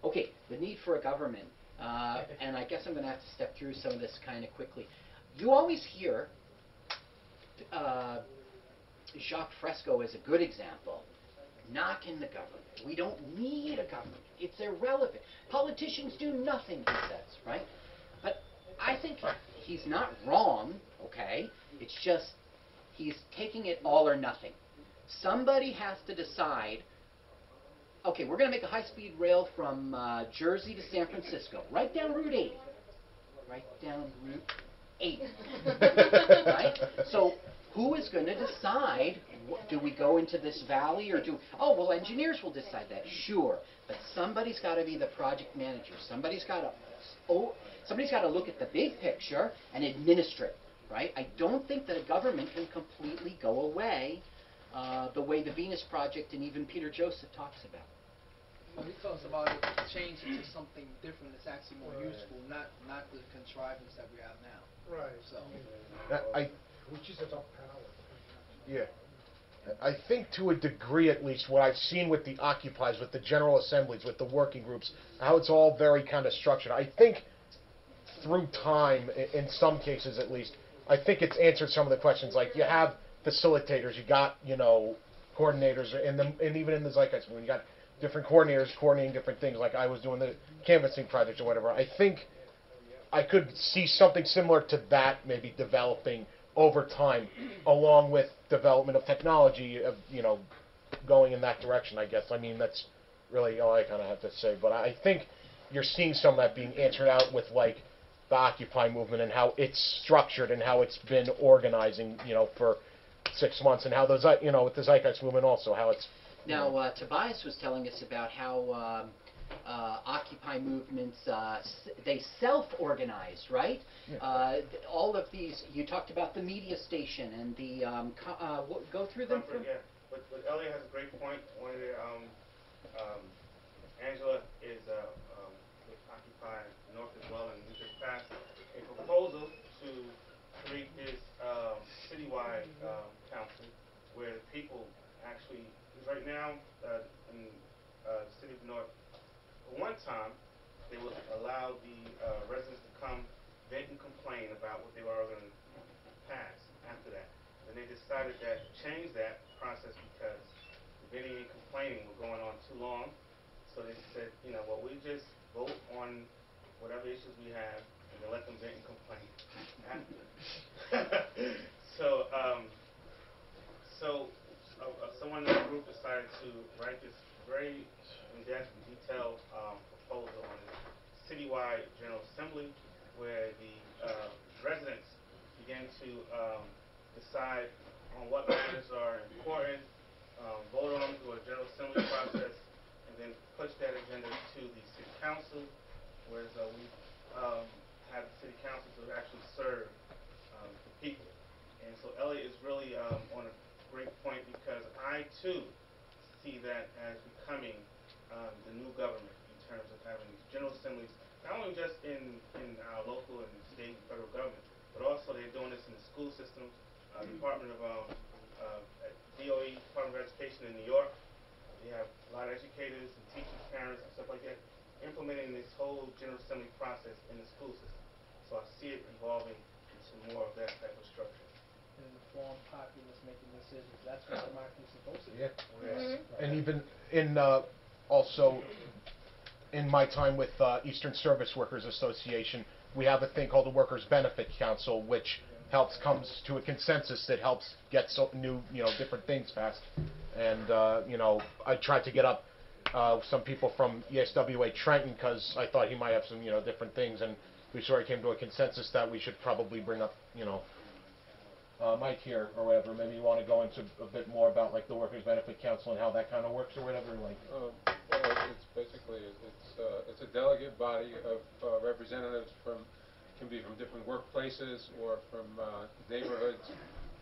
Okay, the need for a government, and I guess I'm going to have to step through some of this kind of quickly. You always hear Jacques Fresco is a good example. Knocking the government. We don't need a government. It's irrelevant. Politicians do nothing, he says, right? But I think he's not wrong, okay? It's just he's taking it all or nothing. Somebody has to decide, okay, we're going to make a high-speed rail from Jersey to San Francisco, right down Route 8. Right down Route 8. Right? So who is going to decide, do we go into this valley or oh, well, engineers will decide that, sure. But somebody's got to be the project manager. Somebody's got to look at the big picture and administer it, right? I don't think that a government can completely go away the way the Venus Project and even Peter Joseph talks about. Well, he talks about it changing to something different that's actually more useful, not the contrivance that we have now. Right. So. Which is about power. Yeah. I think to a degree at least what I've seen with the occupies, with the general assemblies, with the working groups, how it's all very kind of structured. I think through time, in some cases at least, I think it's answered some of the questions. Like you have facilitators, you got, coordinators, and even in the zeitgeist, when you got different coordinators coordinating different things, like I was doing the canvassing project or whatever. I think I could see something similar to that maybe developing over time, along with development of technology, of going in that direction. I guess. I mean, that's really all I kind of have to say. But I think you're seeing some of that being answered out with like the Occupy movement and how it's structured and how it's been organizing, for 6 months, and how those, with the zeitgeist movement also, how it's. Now, Tobias was telling us about how Occupy movements, they self-organized, right? Yeah. All of these, you talked about the media station and the, go through them. Yeah, but Elliot has a great point. One of the, Angela is with Occupy North as well, and we just passed a proposal to create this citywide council where people actually, because right now in the city of North, one time, they would allow the residents to come, vent and complain about what they were going to pass after that. Then they decided to change that process because the venting and complaining were going on too long. So they said, well, we just vote on whatever issues we have and then let them vent and complain after. Someone in the group decided to write this very in-depth and detailed proposal on a citywide General Assembly where the residents begin to decide on what matters are important, vote on them through a General Assembly process, and then push that agenda to the City Council, whereas we have the City Council to actually serve the people. And so Elliot is really on a great point because I, too, see that as becoming the new government in terms of having these general assemblies, not only just in our local and state and federal government, but also they're doing this in the school systems. Department of DOE, Department of Education in New York, they have a lot of educators and teachers, parents, and stuff like that, implementing this whole general assembly process in the school system. So I see it evolving into more of that type of structure. And informed populace making decisions. That's what democracy is supposed to do. Yeah. Mm-hmm. And even in also in my time with Eastern Service Workers Association, we have a thing called the Workers Benefit Council, which comes to a consensus that helps get different things passed. And I tried to get up some people from ESWA Trenton because I thought he might have some different things, and we sort of came to a consensus that we should probably bring up Mike here or whatever. Maybe you want to go into a bit more about like the Workers Benefit Council and how that kind of works or whatever. Like, well, it's basically it's a delegate body of representatives can be from different workplaces or from neighborhoods,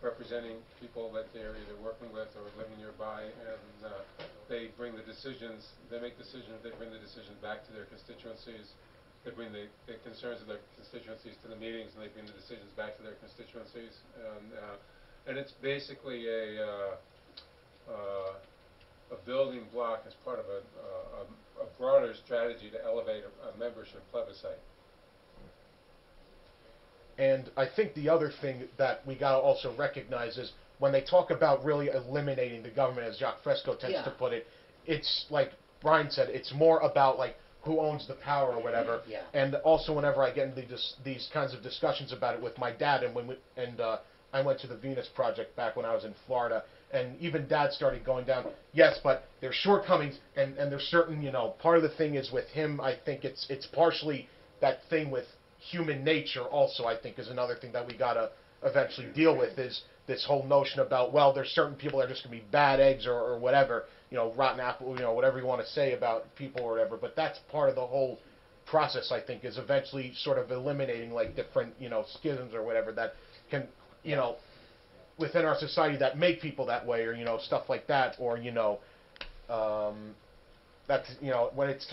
representing people that they're either working with or living nearby, and they bring the decisions. They make decisions. They bring the decisions back to their constituencies. They bring the concerns of their constituencies to the meetings, and they bring the decisions back to their constituencies. And it's basically a a building block as part of a broader strategy to elevate a membership plebiscite. And I think the other thing that we got to also recognize is when they talk about really eliminating the government, as Jacques Fresco tends to put it, it's like Brian said, it's more about like who owns the power or whatever. Yeah. And also whenever I get into these kinds of discussions about it with my dad, and I went to the Venus Project back when I was in Florida, and even Dad started going down, yes, but there's shortcomings, and there's certain, part of the thing is with him, I think it's partially that thing with human nature also, I think, is another thing that we got to eventually deal with, is this whole notion about, well, there's certain people that are just going to be bad eggs or whatever, rotten apple, whatever you want to say about people or whatever, but that's part of the whole process, I think, is eventually sort of eliminating, like, different, schisms or whatever that can, within our society that make people that way, or, stuff like that, or, that's,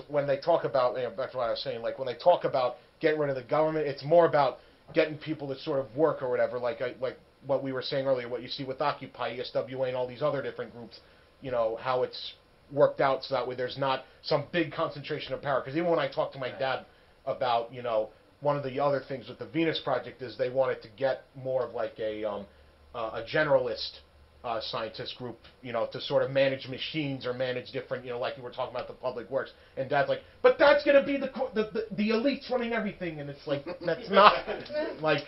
when they talk about, that's what I was saying, like, when they talk about getting rid of the government, it's more about getting people to sort of work or whatever, like what we were saying earlier, what you see with Occupy, ESWA, and all these other different groups, how it's worked out so that way there's not some big concentration of power. Because even when I talked to my dad about, one of the other things with the Venus Project is they wanted to get more of like a generalist scientist group, to sort of manage machines or manage different, like you were talking about the public works. And Dad's like, but that's going to be the elites running everything, and it's like that's not like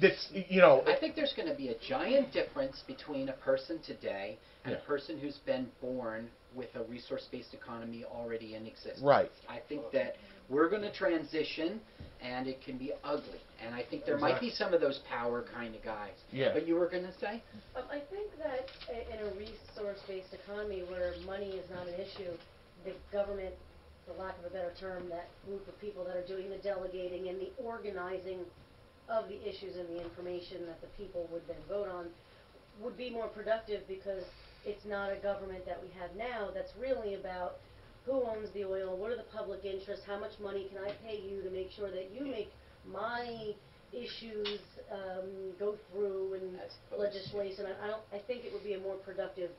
this, I think there's going to be a giant difference between a person today and a person who's been born with a resource-based economy already in existence. Right. I think that we're going to transition, and it can be ugly. And I think there might be some of those power kind of guys. Yeah. But you were going to say? I think that in a resource-based economy where money is not an issue, the government, for lack of a better term, that group of people that are doing the delegating and the organizing of the issues and the information that the people would then vote on would be more productive, because it's not a government that we have now that's really about who owns the oil, what are the public interests, how much money can I pay you to make sure that you make my issues go through and legislation. I think it would be a more productive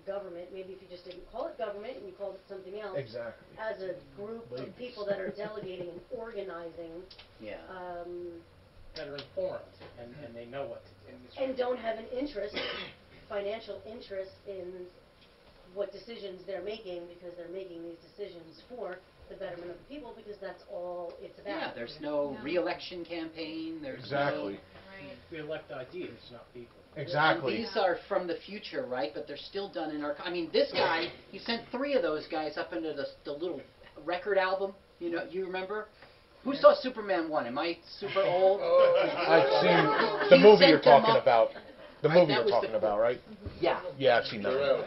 government, maybe if you just didn't call it government and you called it something else. Exactly. As a group of people that are delegating and organizing. Yeah. That are informed and they know what to do. And don't have an interest, financial interest in what decisions they're making, because they're making these decisions for the betterment of the people, because that's all it's about. Yeah, there's no re-election campaign. There's Exactly. We elect ideas, not people. Exactly. And these are from the future, right? But they're still done in our... I mean, this guy, he sent 3 of those guys up into the little record album. You remember? Who saw Superman 1? Am I super old? I've seen the movie you're talking about. The movie you're talking about, right? Yeah. Yeah, I've seen that.